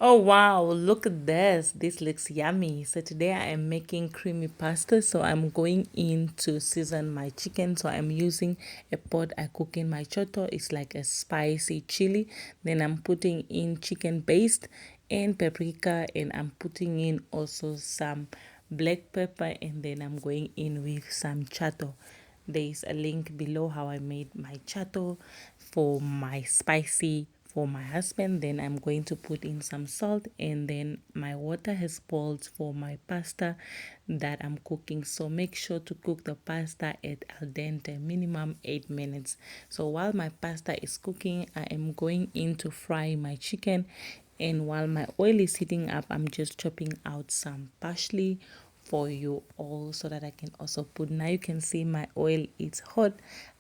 Oh wow, look at this. This looks yummy. So today I am making creamy pasta. So I'm going in to season my chicken. So I'm using a pot I cook in my choto. It's like a spicy chili. Then I'm putting in chicken paste and paprika, and I'm putting in also some black pepper, and then I'm going in with some chato. There is a link below how I made my chato for my spicy for my husband. Then I'm going to put in some salt, and then my water has boiled for my pasta that I'm cooking. So make sure to cook the pasta at al dente, minimum 8 minutes. So while my pasta is cooking, I am going in to fry my chicken, and while my oil is heating up, I'm just chopping out some parsley for you all so that I can also put. Now you can see my oil is hot.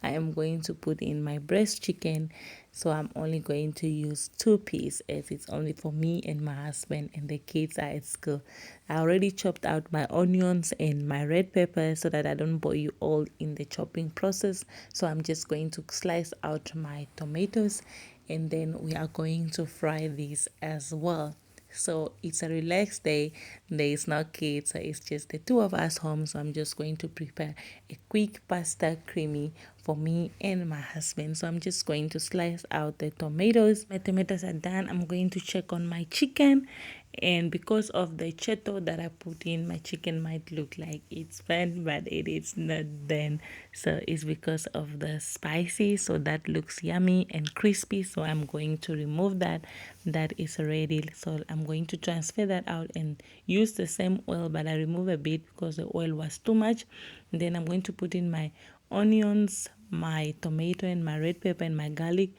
I am going to put in my breast chicken. So I'm only going to use 2 pieces as it's only for me and my husband, and the kids are at school. I already chopped out my onions and my red pepper so that I don't bore you all in the chopping process. So I'm just going to slice out my tomatoes, and then we are going to fry these as well. So it's a relaxed day. There is no kids, so it's just the two of us home. So I'm just going to prepare a quick pasta creamy for me and my husband. So I'm just going to slice out the tomatoes. My tomatoes are done. I'm going to check on my chicken, and because of the cheto that I put in, my chicken might look like it's burnt, but it is not then. So it's because of the spicy, so that looks yummy and crispy. So I'm going to remove that. That is ready. So I'm going to transfer that out and use the same oil, but I remove a bit because the oil was too much. And then I'm going to put in my onions, my tomato, and my red pepper and my garlic,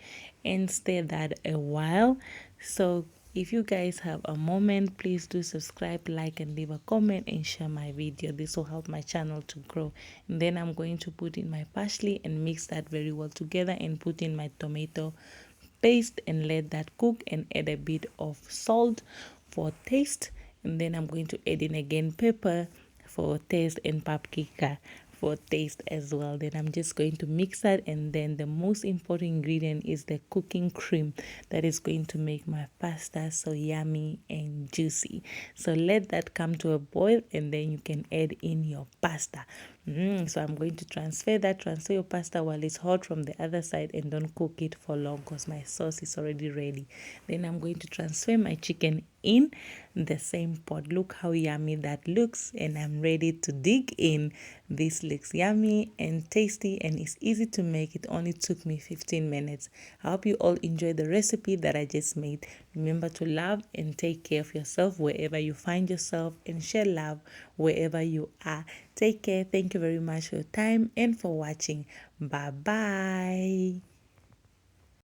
and stir that a while. So if you guys have a moment, please do subscribe, like, and leave a comment and share my video. This will help my channel to grow. And then I'm going to put in my parsley and mix that very well together, and put in my tomato paste and let that cook, and add a bit of salt for taste. And then I'm going to add in again pepper for taste and paprika for taste as well. Then I'm just going to mix that, and then the most important ingredient is the cooking cream that is going to make my pasta so yummy and juicy. So let that come to a boil, and then you can add in your pasta. So I'm going to transfer your pasta while it's hot from the other side, and don't cook it for long because my sauce is already ready. Then I'm going to transfer my chicken in the same pot. Look how yummy that looks, and I'm ready to dig in. This looks yummy and tasty, and it's easy to make. It only took me 15 minutes. I hope you all enjoy the recipe that I just made. Remember to love and take care of yourself wherever you find yourself, and share love wherever you are. Take care. Thank you very much for your time and for watching. Bye bye.